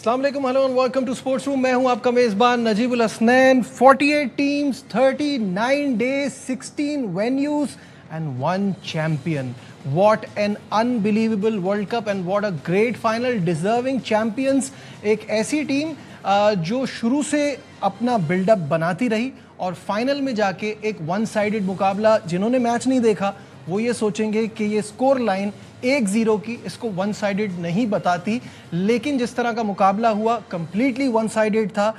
अस्सलाम वालेकुम, hello and welcome to sports room. मैं हूं आपका मेज़बान Najibul Hasnain. 48 teams, 39 days, 16 venues and 1 champion. What an unbelievable World Cup and what a great final, deserving champions। एक ऐसी टीम जो शुरू से अपना बिल्डअप बनाती रही और फाइनल में जाके एक वन साइडेड मुकाबला, जिन्होंने मैच नहीं देखा वो ये सोचेंगे कि ये स्कोर लाइन 1-0 की इसको वन साइडेड नहीं बताती, लेकिन जिस तरह का मुकाबला हुआ कंप्लीटली वन साइडेड था।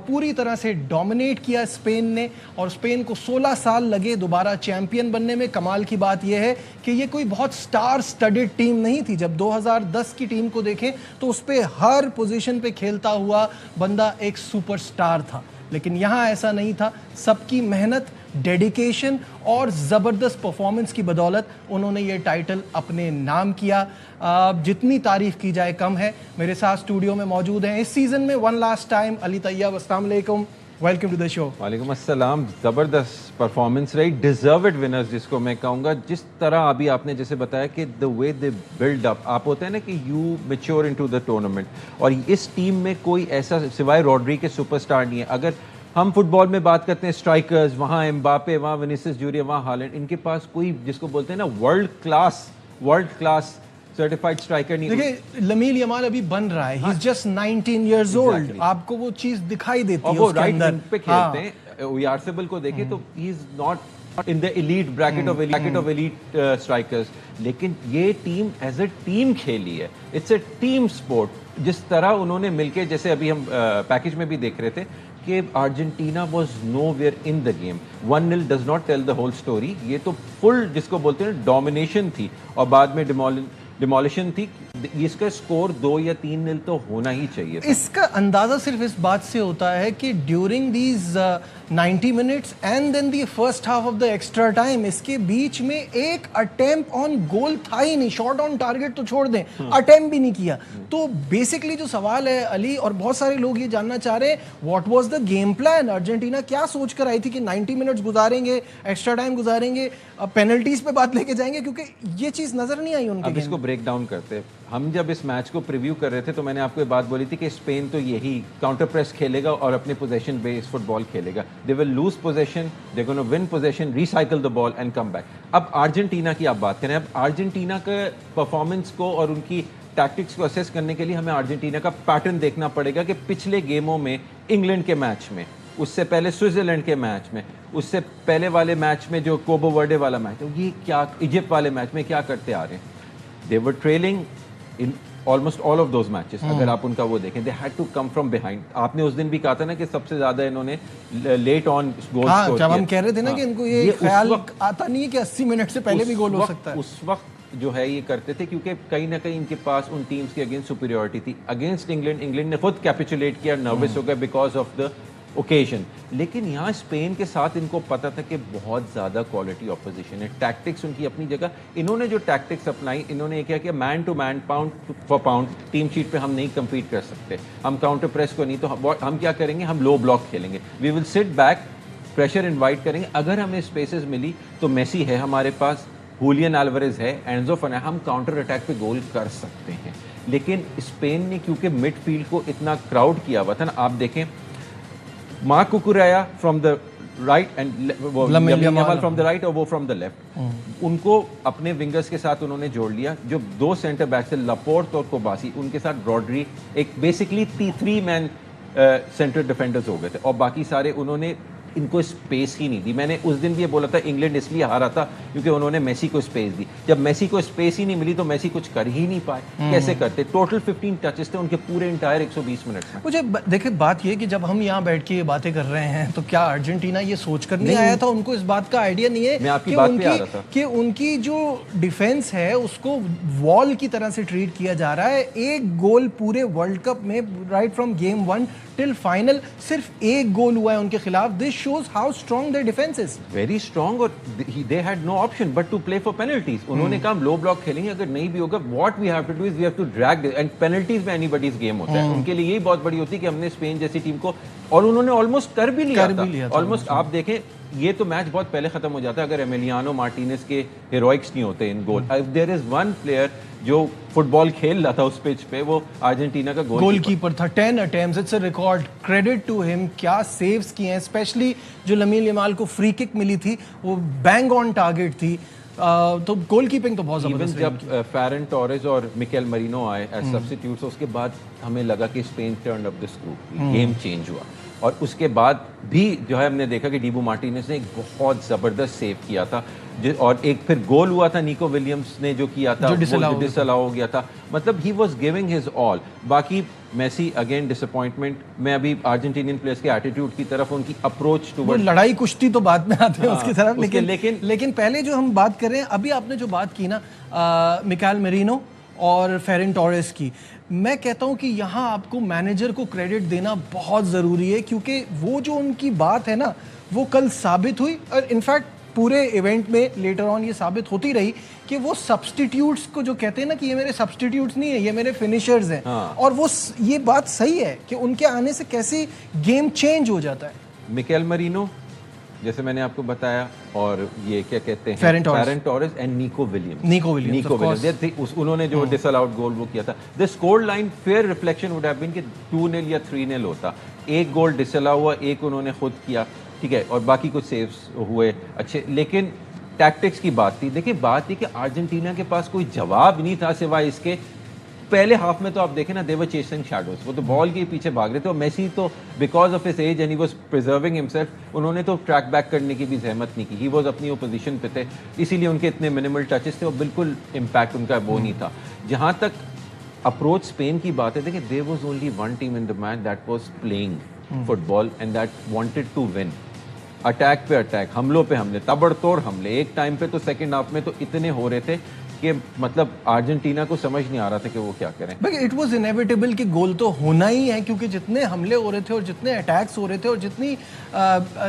पूरी तरह से डोमिनेट किया स्पेन ने और स्पेन को 16 साल लगे दोबारा चैंपियन बनने में। कमाल की बात यह है कि ये कोई बहुत स्टार स्टडेड टीम नहीं थी। जब 2010 की टीम को देखें तो उस पर हर पोजीशन पे खेलता हुआ बंदा एक सुपरस्टार था, लेकिन यहाँ ऐसा नहीं था। सबकी मेहनत, डेडिकेशन और ज़बरदस्त परफॉर्मेंस की बदौलत उन्होंने ये टाइटल अपने नाम किया। जितनी तारीफ़ की जाए कम है। मेरे साथ स्टूडियो में मौजूद हैं इस सीज़न में one last time Ali Tayyab. अस्सलाम वालेकुम, वेलकम टू द शो। वालेकुम अस्सलाम। ज़बरदस्त परफॉर्मेंस रही, डिजर्व्ड विनर्स जिसको मैं कहूँगा। जिस तरह अभी आपने जैसे बताया कि the way they build up, आप होते हैं ना कि you mature into the tournament, और इस टीम में कोई ऐसा सिवाय रॉड्री के सुपरस्टार नहीं है। अगर हम फुटबॉल में बात करते हैं स्ट्राइकर्स, वहाँ एम्बापे, वहाँ विनीसियस जूनियर, वहाँ हालैंड, इनके पास कोई जिसको बोलते हैं ना वर्ल्ड क्लास सर्टिफाइड स्ट्राइकर नहीं। देखिए लमील यमाल अभी बन रहा है, he is just 19 years old. आपको वो चीज दिखाई देती है उसके राइट अंदर। पे खेलते हैं। ओयारसेबल को देखें तो he is not in the elite bracket of elite strikers, लेकिन ये टीम एज अ टीम खेली है। It's a team sport. जिस तरह उन्होंने मिलके, जैसे अभी हम पैकेज में भी देख रहे थे कि Argentina was nowhere in the game. 1-0 does not tell the whole story. ये तो फुल जिसको बोलते हैं डोमिनेशन थी और बाद में डिमोलिशन थी। इसका स्कोर 2 या 3-0 तो होना ही चाहिए था। इसका अंदाजा सिर्फ इस बात से होता है कि during these 90 minutes and then the first half of the extra time, इसके बीच में एक अटेम्प्ट ऑन गोल था ही नहीं। शॉट ऑन टारगेट तो छोड़ दें, अटेम्प्ट भी नहीं किया। तो बेसिकली जो सवाल है अली, और बहुत सारे लोग ये जानना चाह रहे हैं, what was the game plan? Argentina क्या सोच कर आई थी कि 90 मिनट्स गुजारेंगे, एक्स्ट्रा टाइम गुजारेंगे, पेनल्टीज पे बात लेके जाएंगे, क्योंकि ये चीज नजर नहीं आई उनके। अब इसको ब्रेक डाउन करते हैं। हम जब इस मैच को प्रीव्यू कर रहे थे तो मैंने आपको ये बात बोली थी कि स्पेन तो यही काउंटर प्रेस खेलेगा और अपने पोजीशन बेस्ड फुटबॉल खेलेगा। They will lose position, they gonna win position, recycle the ball and come back. अब अर्जेंटीना की आप बात करें, अब अर्जेंटीना के परफॉर्मेंस को और उनकी टैक्टिक्स को असेस करने के लिए हमें अर्जेंटीना का पैटर्न देखना पड़ेगा कि पिछले गेमों में, इंग्लैंड के मैच में, उससे पहले स्विट्जरलैंड के मैच में, उससे पहले वाले मैच में जो कोबो वर्डे वाला मैच है, ये क्या, इजिप्ट वाले मैच में क्या करते आ रहे हैं। They were trailing in almost all of those matches. अगर आप उनका वो देखें, they had to come from behind. आपने उस दिन भी कहा था ना कि सबसे ज्यादा इन्होंने लेट ऑन गोल स्कोर किया। जब हम कह रहे थे ना कि इनको ये ख्याल आता नहीं है कि 80 मिनट से पहले भी गोल हो सकता है। उस वक्त जो है ये करते थे क्योंकि कहीं ना कहीं इनके पास उन टीम्स की अगेंस्ट सुपीरियरिटी थी। अगेंस्ट इंग्लैंड ने खुद कैपिचुलेट किया, नर्वस हो गया बिकॉज ऑफ द ओकेजन। लेकिन यहाँ स्पेन के साथ इनको पता था कि बहुत ज़्यादा क्वालिटी ऑपोजिशन है। टैक्टिक्स उनकी अपनी जगह। इन्होंने जो टैक्टिक्स अपनाई, इन्होंने क्या किया, man to man, pound for pound, team sheet पे हम नहीं कम्पीट कर सकते। हम काउंटर प्रेस को नहीं, तो हम क्या करेंगे, हम लो ब्लॉक खेलेंगे। We will sit back, pressure invite करेंगे। अगर हमें स्पेसेस मिली तो मेसी है हमारे पास, हुलियन एल्वारेज है, एंजो फर्नांडिस, हम काउंटर अटैक पे गोल कर सकते हैं। लेकिन स्पेन ने क्योंकि मिडफील्ड को इतना क्राउड किया हुआ था ना, आप देखें Marc Cucurella from the right and Lamine Yamal from the right और वो फ्रॉम द लेफ्ट, उनको अपने विंगर्स के साथ उन्होंने जोड़ लिया। जो 2 सेंटर बैक थे, लापोर्ट और कोबासी, उनके साथ रॉड्री, एक बेसिकली 3 मैन सेंटर डिफेंडर्स हो गए थे, और बाकी सारे उन्होंने इनको स्पेस ही नहीं दी। मैंने उस दिन भी ये बोला था इंग्लैंड इसलिए हारा था क्योंकि उन्होंने मेसी को स्पेस दी। जब मेसी को स्पेस ही नहीं मिली तो मेसी कुछ कर ही नहीं पाए। कैसे करते? टोटल 15 टचेस थे उनके पूरे इंटायर 120 मिनट में। मुझे देखिए बात ये कि जब हम यहाँ बैठ के ये बातें कर रहे हैं तो क्या अर्जेंटीना ये सोच कर नहीं आया था? उनको इस बात का आइडिया नहीं है। मैं आपकी बात पे आ रहा था कि उनकी जो डिफेंस है उसको वॉल की तरह से ट्रीट किया जा रहा है। एक गोल पूरे वर्ल्ड कप में, right from game 1 till final, सिर्फ एक गोल हुआ है उनके खिलाफ। This shows how strong their defence is. Very strong, और they had no option but to play for penalties. उन्होंने कहा लो ब्लॉक खेलेंगे, अगर नहीं भी होगा what we have to do is we have to drag, and penalties में anybody's game होता है। उनके लिए यही बहुत बड़ी होती है कि हमने स्पेन जैसी टीम को, और उन्होंने ऑलमोस्ट कर भी लिया था। ऑलमोस्ट आप देखें ये तो मैच बहुत पहले खत्म हो जाता अगर एमिलियानो मार्टिनेज के हीरोइक्स नहीं होते इन गोल। देयर इज वन प्लेयर जो फुटबॉल खेल रहा था उस पिच पे, वो अर्जेंटीना का गोलकीपर था। 10 attempts, it's a record, credit to him. क्या सेव्स किए हैं, स्पेशली जो लमीन यमाल को फ्री किक मिली थी वो बैंग ऑन टारगेट थी। तो गोलकीपिंग तो बहुत जबरदस्त। जब फेरन टोरेस और मिकेल मरीनो आए एज सब्स्टिट्यूट्स, उसके बाद हमें लगा कि Spain turn up the screw, game change हुआ। और उसके बाद भी जो है हमने देखा कि डीबो मार्टिनेज ने एक बहुत ज़बरदस्त सेव किया था, और एक फिर गोल हुआ था निको विलियम्स ने जो किया था, जो डिसअलाउ हो गया था। मतलब he was giving his all. बाकी मेसी अगेन डिसअपॉइंटमेंट। मैं अभी अर्जेंटीनियन प्लेयर्स के एटीट्यूड की तरफ, उनकी अप्रोच टुवर्ड लड़ाई कुश्ती तो बाद में आते हैं उसकी तरफ, लेकिन पहले जो हम बात कर रहे हैं, अभी आपने जो बात की ना मिकेल मेरिनो और फेरन टोरेस की, मैं कहता हूं कि यहाँ आपको मैनेजर को क्रेडिट देना बहुत ज़रूरी है, क्योंकि वो जो उनकी बात है ना वो कल साबित हुई। और इनफैक्ट पूरे इवेंट में लेटर ऑन ये साबित होती रही कि वो सब्स्टिट्यूट्स को जो कहते हैं ना कि ये मेरे सब्स्टिट्यूट्स नहीं है, ये मेरे फिनिशर्स हैं। और वो ये बात सही है कि उनके आने से कैसे गेम चेंज हो जाता है। मिकेल मरीनो जैसे मैंने आपको बताया, और ये क्या कहते हैं Ferran Torres and Nico Williams, उन्होंने जो डिसअलाउड गोल वो किया था। The score line fair reflection would have been कि 2-0 या 3-0 होता। एक गोल डिसअलाउ हुआ, एक उन्होंने खुद किया, ठीक है, और बाकी कुछ सेव्स हुए अच्छे। लेकिन टैक्टिक्स की बात थी। देखिए बात थी कि अर्जेंटीना के पास कोई जवाब नहीं था सिवाय इसके। पहले हाफ में तो आप देखें ना, दे वर चेसिंग शैडोज, वो तो बॉल के पीछे भाग रहे थे। और मेसी तो because of his age and he was preserving himself, उन्होंने तो ट्रैक बैक करने की भी जहमत नहीं की। ही वाज अपनी वो पोजीशन पे थे, इसीलिए उनके इतने मिनिमल टचेस थे और बिल्कुल इम्पैक्ट उनका वो नहीं था। जहां तक अप्रोच स्पेन की बात है, देखिए there was only one team in the match that was playing football and that wanted to win. Attack पे अटैक, हमलों पे हमले, ताबड़तोड़ हमले। एक टाइम पे तो सेकंड हाफ में तो इतने हो रहे थे कि मतलब अर्जेंटीना को समझ नहीं आ रहा था कि वो क्या करें। इट वाज इनएविटेबल कि गोल तो होना ही है, क्योंकि जितने हमले हो रहे थे और जितने अटैक्स हो रहे थे और जितनी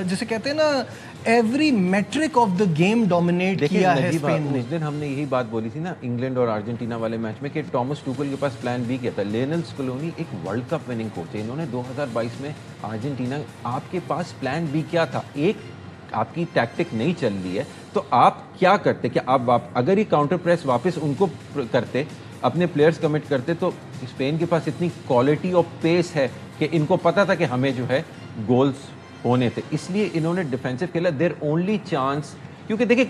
जिसे कहते हैं ना every metric of the game dominate किया है स्पेन ने। उस दिन हमने यही बात बोली थी ना इंग्लैंड और अर्जेंटीना वाले मैच में कि टॉमस टूकल के पास प्लान बी क्या था। लियोनेल स्कलोनी एक वर्ल्ड कप विनिंग कोच है, इन्होंने 2022 में अर्जेंटीना, आपके पास प्लान बी क्या था? एक आपकी टैक्टिक नहीं चल रही है तो आप क्या करते? कि आप अगर ये काउंटर प्रेस वापस उनको करते, अपने प्लेयर्स कमिट करते, तो स्पेन के पास इतनी क्वालिटी और पेस है कि इनको पता था कि हमें जो है गोल्स होने थे, इसलिए इन्होंने डिफेंसिव खेला। देयर ओनली चांस, क्योंकि देखिए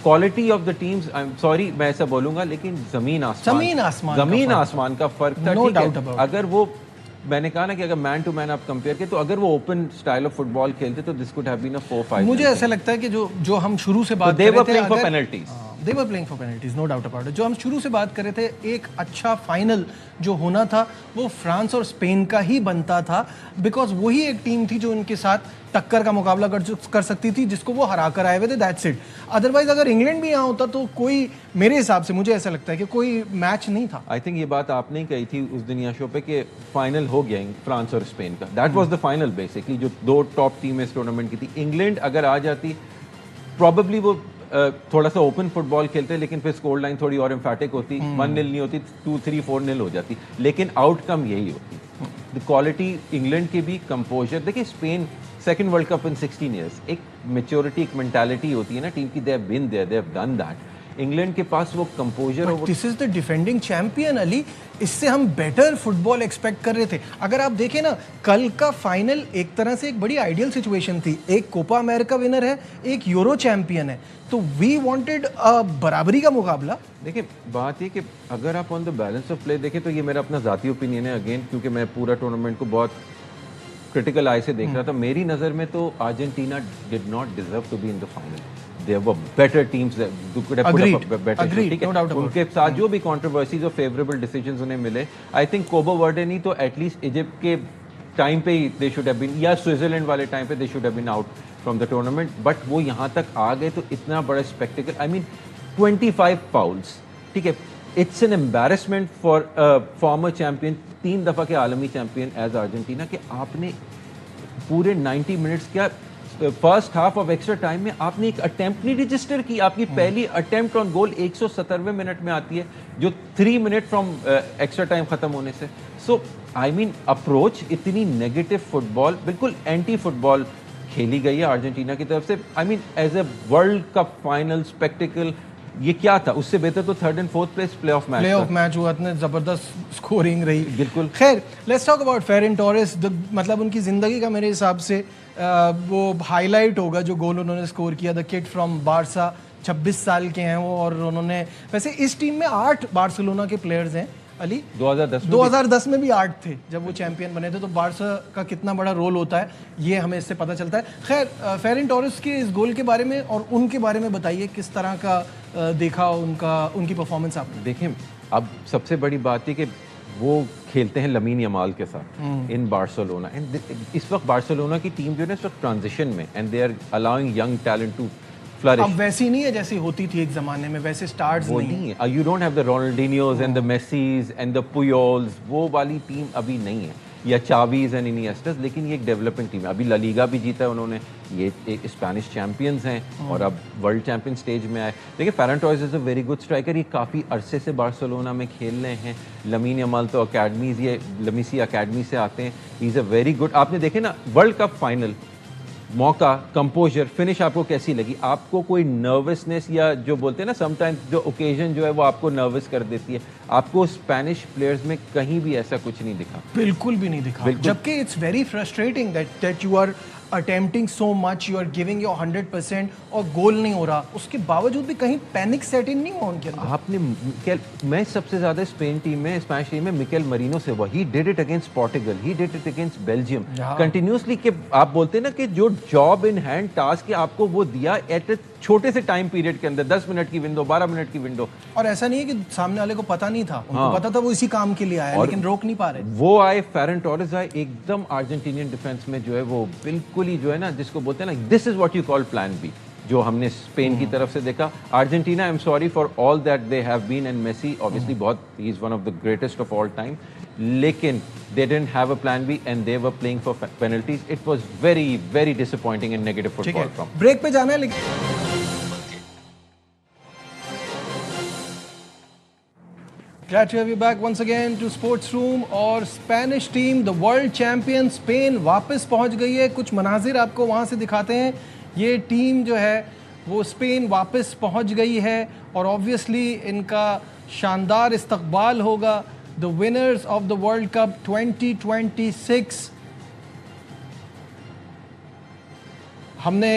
quality of the teams, I am sorry मैं ऐसा बोलूंगा, लेकिन जमीन आसमान का फर्क था। ठीक है, अगर वो, मैंने कहा ना कि अगर मैन टू मैन आप कंपेयर करें, तो अगर वो ओपन स्टाइल ऑफ फुटबॉल खेलते तो this could have been a 4-5। मुझे ऐसा लगता है कि जो हम शुरू से बात कर रहे थे, they were playing for penalties, no doubt about it। जो हम शुरू से बात कर रहे थे, एक अच्छा फाइनल जो होना था वो फ्रांस और स्पेन का ही बनता था, बिकॉज वही एक टीम थी जो उनके साथ टक्कर का मुकाबला कर सकती थी, जिसको वो हरा कर आए हुए थे, दैट्स इट। अदरवाइज अगर इंग्लैंड भी यहाँ होता तो कोई, मेरे हिसाब से मुझे ऐसा लगता है कि कोई मैच नहीं था। आई थिंक ये बात आपने ही कही थी उस दिन यहाँ शो पे कि फाइनल हो गया फ्रांस और स्पेन का। That was the final basically, जो दो टॉप टीम इस टूर्नामेंट की थी। इंग्लैंड अगर आ जाती, प्रॉबेबली वो थोड़ा सा ओपन फुटबॉल खेलते, लेकिन फिर स्कोर लाइन थोड़ी और एम्फैटिक होती, 1-0 नहीं होती, 2-3, 4-0 हो जाती, लेकिन आउटकम यही होती। द क्वालिटी इंग्लैंड की भी, कंपोजर, देखिए Spain second world cup in 16 years, एक मेच्योरिटी, एक मेंटालिटी होती है ना टीम की, they have been there, they have done that. England के पास वो कंपोजर, और this is the defending champion Ali, इससे हम बेटर फुटबॉल एक्सपेक्ट कर रहे थे। अगर आप देखें ना, कल का फाइनल एक तरह से एक बड़ी आइडियल सिचुएशन थी। एक कोपा अमेरिका विनर है, एक यूरो चैंपियन है, तो वी वांटेड बराबरी का मुकाबला। देखिए बात ये कि अगर आप on the balance of play देखें, तो ये मेरा अपना जाती ओपिनियन है अगेन, क्योंकि मैं पूरा टूर्नामेंट को बहुत क्रिटिकल आई से देख रहा था। मेरी नज़र में तो Argentina did not deserve to be in the final. There were better teams that could have put up a better show, ठीक है? उनके साथ जो भी controversies और favorable decisions उन्हें मिले, I think कोबो वर्डे नहीं तो एटलीस्ट इजिप्ट के टाइम पे ही they should have been, या स्विट्जरलैंड वाले टाइम पे they should have been out from the tournament, but वो यहाँ तक आ गए तो इतना बड़ा spectacle, I mean 25 fouls, ठीक है? It's an embarrassment for a former champion, 3 दफ़ा के आलमी चैंपियन एज अर्जेंटीना, कि आपने पूरे 90 मिनट्स क्या first half of extra time में आपने एक अटेम्प्ट नहीं रजिस्टर की। आपकी पहली अटेम्प्ट ऑन गोल 170वें मिनट में आती है, जो 3 मिनट फ्रॉम एक्स्ट्रा टाइम खत्म होने से। सो आई मीन अप्रोच इतनी नेगेटिव फुटबॉल, बिल्कुल एंटी फुटबॉल खेली गई है अर्जेंटीना की तरफ से। I mean as a world cup final spectacle ये क्या था, उससे बेहतर तो third and fourth place playoff match हुआ, इतने जबरदस्त स्कोरिंग रही। बिल्कुल। खैर, let's talk about Ferran Torres. मतलब उनकी जिंदगी का मेरे हिसाब से वो हाईलाइट होगा जो गोल उन्होंने स्कोर किया। द किड फ्रॉम बारसा, 26 साल के हैं वो, और उन्होंने वैसे इस टीम में 8 बार्सिलोना के प्लेयर्स हैं अली। 2010 में भी 8 थे जब वो चैंपियन बने थे, तो बारसा का कितना बड़ा रोल होता है ये हमें इससे पता चलता है। खैर, फेरन टोरेस के इस गोल के बारे में और उनके बारे में बताइए, किस तरह का देखा उनकी परफॉर्मेंस आपने? देखें, अब सबसे बड़ी बात है कि वो खेलते हैं लमीन यमाल के साथ इन बार्सिलोना, एंड इस वक्त बार्सिलोना की टीम जो है इस वक्त ट्रांजिशन में, and they are allowing young talent to flourish. अब वैसी नहीं है जैसी होती थी एक जमाने में, वैसे स्टार्स नहीं है। You don't have the Ronaldinhos and the Messis and the Puyols, वो वाली टीम अभी नहीं है, या चावीज एंड इनिएस्टास, लेकिन ये एक डेवलपिंग टीम है। अभी ला लीगा भी जीता है उन्होंने, ये एक स्पेनिश चैंपियंस हैं और अब वर्ल्ड चैंपियन स्टेज में आए। देखिए, Ferran Torres is a very good striker, ये काफ़ी अरसे से बार्सिलोना में खेल रहे हैं। लमीन यमाल तो अकेडमीज, ये लमीसी अकेडमी से आते हैं। He is a very good. आपने देखे ना वर्ल्ड कप फाइनल, मौका, कंपोजर, फिनिश आपको कैसी लगी? आपको कोई नर्वसनेस या जो बोलते हैं ना समटाइम्स जो ओकेजन जो है वो आपको नर्वस कर देती है, आपको स्पेनिश प्लेयर्स में कहीं भी ऐसा कुछ नहीं दिखा? बिल्कुल भी नहीं दिखा। जबकि it's very frustrating that you are attempting so much, you are giving your 100% और गोल नहीं हो रहा, उसके बावजूद भी कहीं पैनिक सेट इन नहीं हुआ उनके अंदर। आपने मैं सबसे ज्यादा स्पेन टीम में, स्पेनिश टीम में मिकेल मरीनो से हुआ। He did it against Portugal, he did it against Belgium continuously. कि आप बोलते हैं ना कि जो जॉब इन हैंड टास्क है आपको वो दिया एट ए छोटे से टाइम पीरियड के अंदर, 10 मिनट की विंडो, 12 मिनट की विंडो। और ऐसा नहीं है कि सामने वाले को पता नहीं था, उनको पता था वो इसी काम के लिए आया, लेकिन रोक नहीं पा रहे। वो आए, फेरन टोरेस आए, एकदम अर्जेंटीनियन डिफेंस में जो है वो बिल्कुल ही जो है ना, जिसको बोलते हैं ना, this is what you call plan B, जो हमने स्पेन की तरफ से देखा। Argentina, I am sorry for all that they have been, and Messi obviously बहुत, he is one of the greatest of all time, लेकिन they didn't have a plan B and they were playing for penalties. It was very, very disappointing and negative football from. Break पे जाना है, लेकिन glad to have you back once again to Sports Room। और Spanish team, the world champion Spain, वापस पहुंच गई है। कुछ मनाजिर आपको वहां से दिखाते हैं। ये टीम जो है वो स्पेन वापस पहुंच गई है और ऑब्वियसली इनका शानदार इस्तकबाल होगा। The winners of the world cup 2026। हमने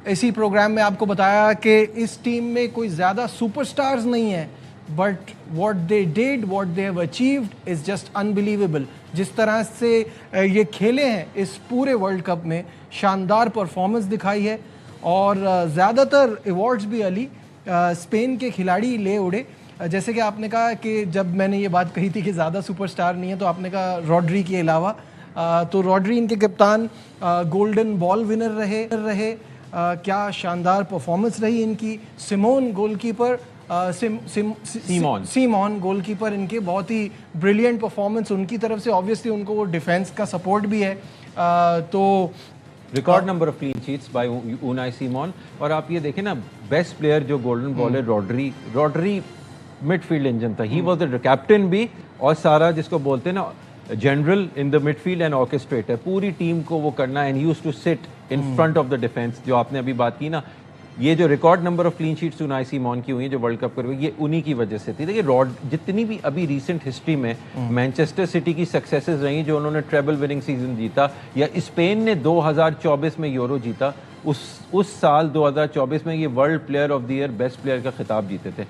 इसी प्रोग्राम में आपको बताया कि इस टीम में कोई ज़्यादा सुपरस्टार्स नहीं है, but what they did, what they have achieved is just unbelievable. जिस तरह से ये खेले हैं इस पूरे वर्ल्ड कप में, शानदार परफॉर्मेंस दिखाई है और ज़्यादातर अवार्ड्स भी अली स्पेन के खिलाड़ी ले उड़े। जैसे कि आपने कहा कि जब मैंने ये बात कही थी कि ज़्यादा सुपरस्टार नहीं है, तो आपने कहा रॉड्री के अलावा, तो रॉड्री इनके कप्तान, गोल्डन बॉल विनर रहे। क्या शानदार परफॉर्मेंस रही इनकी। सिमोन गोलकीपर, सीमोन गोलकीपर इनके, बहुत ही ब्रिलियंट परफॉर्मेंस उनकी तरफ से। ऑब्वियसली उनको वो डिफेंस का सपोर्ट भी है। तो record number of clean sheets by Unai Simon. और आप ये देखें ना, बेस्ट प्लेयर जो गोल्डन बॉल है रॉड्री मिडफील्ड इंजन था। ही वाज द कैप्टन भी, और सारा जिसको बोलते हैं ना general in the midfield and orchestrator, पूरी टीम को वो करना, and used to sit in front of the defence. जो आपने अभी बात की ना, ये जो record number of clean sheets Unai Simon की हुई है जो वर्ल्ड कप कर, ये उन्हीं की वजह से थी। देखिए, जितनी भी अभी रिसेंट हिस्ट्री में मैनचेस्टर सिटी की सक्सेसेस रही, जो उन्होंने ट्रेबल विनिंग सीजन जीता, या स्पेन ने 2024 में यूरो जीता, उस साल 2024 में ये world player of the year, best player का खिताब जीते थे।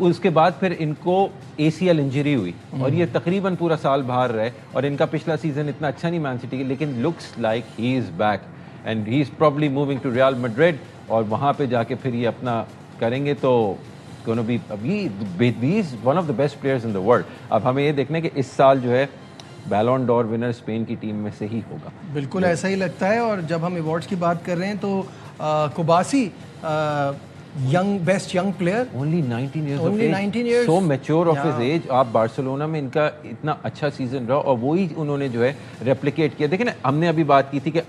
उसके बाद फिर इनको ACL इंजरी हुई और ये तकरीबन पूरा साल बाहर रहे, और इनका पिछला सीजन इतना अच्छा नहीं मैन सिटी के, लेकिन looks like he is back and he is probably moving to Real Madrid, और वहाँ पे जाके फिर ये अपना करेंगे। तो अभी is one of the best players in the world. अब हमें ये देखना है कि इस साल जो है बैलोन डोर विनर स्पेन की टीम में से ही होगा। बिल्कुल ऐसा ही लगता है। और जब हम अवार्ड्स की बात कर रहे हैं तो Cubarsi, best young player, only 19 years, so mature of his age। आप बार्सिलोना में इनका इतना अच्छा सीजन रहा और वही उन्होंने जो है रेप्लिकेट किया। देखिए ना, हमने अभी बात की थी कि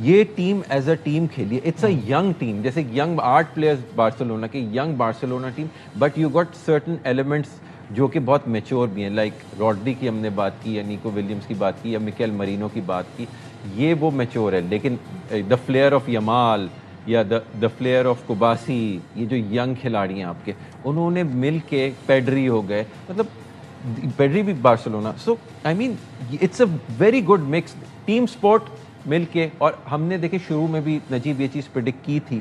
ये टीम एज अ टीम खेली, इट्स अ यंग टीम, जैसे यंग 8 प्लेयर्स बार्सिलोना के, young Barcelona team, but you got certain elements जो कि बहुत मेच्योर भी हैं। लाइक रॉड्री की हमने बात की, या निको विलियम्स की बात की, या मिकेल मरीनो की बात की। ये वो मैच्योर है, लेकिन द फ्लेयर ऑफ यमाल या द फ्लेयर ऑफ कुबासी, ये जो यंग खिलाड़ी हैं आपके, उन्होंने मिल के पेड्री हो गए, मतलब पेड्री भी Barcelona. So I mean it's a very good mix team sport मिल के। और हमने देखे शुरू में भी नजीब ये चीज़ प्रिडिक्ट की थी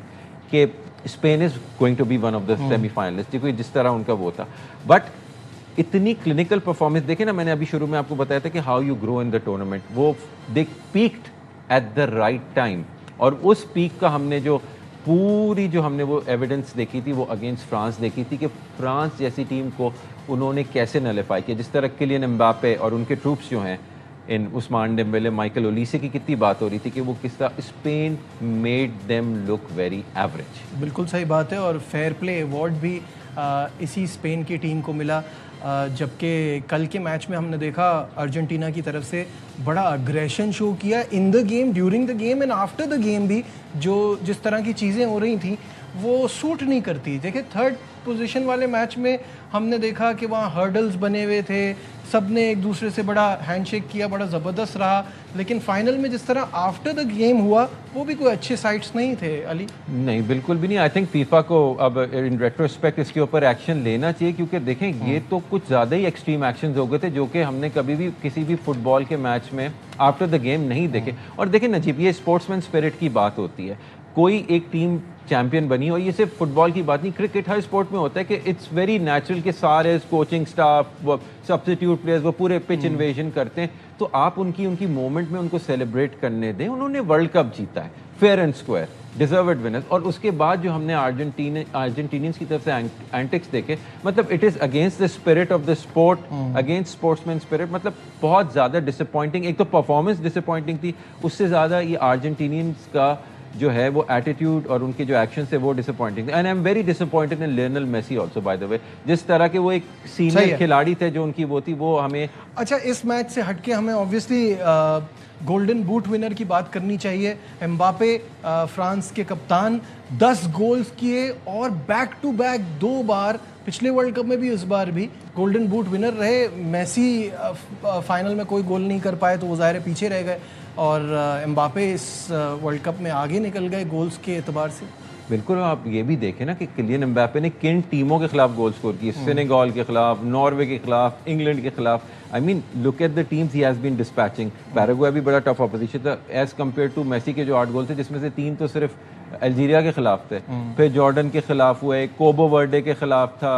कि Spain is going to be one of the semifinalist, देखो जिस तरह उनका वो था। बट इतनी क्लिनिकल परफॉर्मेंस देखे ना, मैंने अभी शुरू में आपको बताया था कि how you grow in the tournament, वो they peaked at the right time. और उस पीक का हमने जो पूरी जो हमने वो एविडेंस देखी थी वो अगेंस्ट फ्रांस देखी थी कि फ्रांस जैसी टीम को उन्होंने कैसे नलिफाई किया। जिस तरह किलियन एम्बापे और उनके ट्रूप्स जो हैं, इन उस्मान डेम्बेले, माइकल ओलिसे की कितनी बात हो रही थी कि वो किस तरह Spain made them look very average. बिल्कुल सही बात है। और फेयर प्ले अवार्ड भी इसी स्पेन की टीम को मिला, जबकि कल के मैच में हमने देखा अर्जेंटीना की तरफ से बड़ा अग्रेशन शो किया इन the game, during the game and after the game भी। जो जिस तरह की चीज़ें हो रही थी वो सूट नहीं करती। देखिए थर्ड पोजीशन वाले मैच में हमने देखा कि वहाँ हर्डल्स बने हुए थे, सब ने एक दूसरे से बड़ा हैंडशेक किया, बड़ा ज़बरदस्त रहा। लेकिन फाइनल में जिस तरह आफ्टर द गेम हुआ वो भी कोई अच्छे साइट्स नहीं थे अली। नहीं, बिल्कुल भी नहीं। आई थिंक फीफा को अब इन रेट्रोस्पेक्ट इसके ऊपर एक्शन लेना चाहिए, क्योंकि देखें ये तो कुछ ज़्यादा ही एक्सट्रीम एक्शंस हो गए थे जो कि हमने कभी भी किसी भी फुटबॉल के मैच में आफ्टर द गेम नहीं देखे। और देखें नजीब, ये स्पोर्ट्समैन स्पिरिट की बात होती है। कोई एक टीम चैंपियन बनी, और ये सिर्फ फुटबॉल की बात नहीं, क्रिकेट हर स्पोर्ट में होता है कि इट्स वेरी नेचुरल कि सारे कोचिंग स्टाफ, सब्स्टिट्यूट प्लेयर्स वो पूरे पिच इन्वेजन करते हैं, तो आप उनकी मोमेंट में उनको सेलिब्रेट करने दें। उन्होंने वर्ल्ड कप जीता है fair and square, deserved winners. और उसके बाद जो हमने अर्जेंटीनियंस की तरफ से एंटिक्स देखे, मतलब it is against the spirit of the sport, against sportsman spirit. मतलब बहुत ज़्यादा डिसअपॉइंटिंग, एक तो परफॉर्मेंस डिसअपॉइंटिंग थी, उससे ज़्यादा ये अर्जेंटीनियंस का जो है वो एटीट्यूड और उनके जो एक्शन थे वो डिसअपॉइंटिंग थे। And I am very disappointed in Lionel Messi also, by the way. जिस तरह के वो एक सीनियर खिलाड़ी थे, जो उनकी वो थी, वो हमें अच्छा इस मैच से हटके हमें ऑब्वियसली गोल्डन बूट विनर की बात करनी चाहिए। एम्बापे फ्रांस के कप्तान 10 गोल्स किए और बैक टू बैक 2 बार, पिछले वर्ल्ड कप में भी इस बार भी गोल्डन बूट विनर रहे। मेसी फाइनल में कोई गोल नहीं कर पाए तो वो ज़ाहिर है पीछे रह गए, और एम्बापे इस वर्ल्ड कप में आगे निकल गए गोल्स के एतबार से। बिल्कुल। आप ये भी देखें ना कि किलियन एम्बापे ने किन टीमों के खिलाफ गोल स्कोर किए, सेनेगल के खिलाफ, नॉर्वे के खिलाफ, इंग्लैंड के खिलाफ। I mean look at the teams he has been dispatching. Paraguay भी बड़ा टफ ऑपोजिशन था एज कम्पेयर टू मेसी के जो 8 गोल थे, जिसमें से 3 तो सिर्फ अल्जीरिया के खिलाफ थे, फिर जॉर्डन के खिलाफ हुए, कोबो वर्डे के खिलाफ था,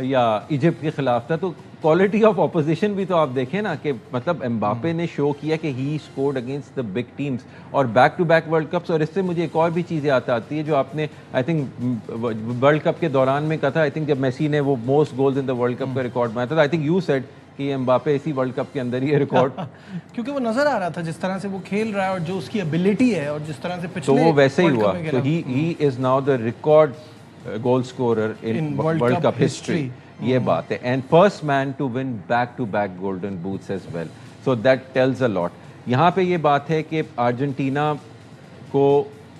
या इजिप्ट के खिलाफ था। तो क्वालिटी ऑफ ऑपोजिशन भी तो आप देखें ना कि मतलब एम्बापे ने शो किया कि he scored against the big teams और back to back world cups. और इससे मुझे एक और भी चीज़ याद आती है जो आपने आई थिंक वर्ल्ड कप के दौरान में कहा था। आई थिंक जब मेसी ने वो most goals in the world cup का रिकॉर्ड बनाया था, आई थिंक यू सेड कि एम्बापे इसी वर्ल्ड कप के अंदर ही रिकॉर्ड क्योंकि वो नजर आ रहा था जिस तरह से वो खेल रहा है और जो उसकी एबिलिटी है और जिस तरह से पिछले तो वो वैसे ही हुआ। तो he is now the record goal scorer in world cup history. ये बात है। And first man to win back to back golden boots as well, so that tells a lot. यहाँ पे ये बात है कि अर्जेंटीना को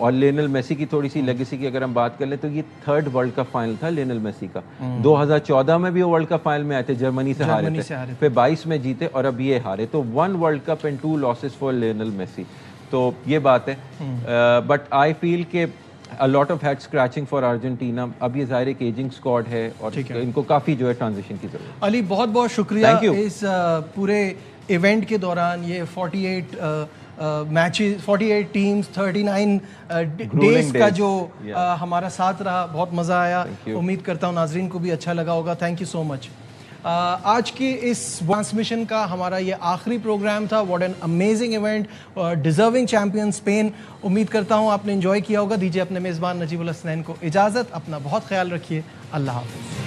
और लियोनेल मेसी की थोड़ी सी लेगेसी की अगर हम बात कर लें तो ये 3rd वर्ल्ड कप फाइनल था लियोनेल मेसी का। 2014 में भी वो वर्ल्ड कप फाइनल में आए थे, जर्मनी से हारे थे, फिर 22 में जीते और अब ये हारे। तो 1 world cup and 2 losses for Lionel Messi. तो ये बात है। बट आई फील के a lot of head scratching for Argentina। अब ये ज़ाहिर एक एजिंग स्क्वाड है और इनको काफ़ी जो है ट्रांजिशन की जरूरत है। अली बहुत बहुत शुक्रिया इस पूरे इवेंट के दौरान ये 48 मैचेस, 48 टीम्स, 39 डेज का जो हमारा साथ रहा, बहुत मज़ा आया। उम्मीद करता हूँ नाजरीन को भी अच्छा लगा होगा। Thank you so much. आज के इस ट्रांसमिशन का हमारा ये आखिरी प्रोग्राम था। What an amazing event, deserving champion Spain. उम्मीद करता हूँ आपने एंजॉय किया होगा। दीजिए अपने मेज़बान नजीबुल हसनैन को इजाज़त। अपना बहुत ख्याल रखिए। अल्लाह हाफ़िज़।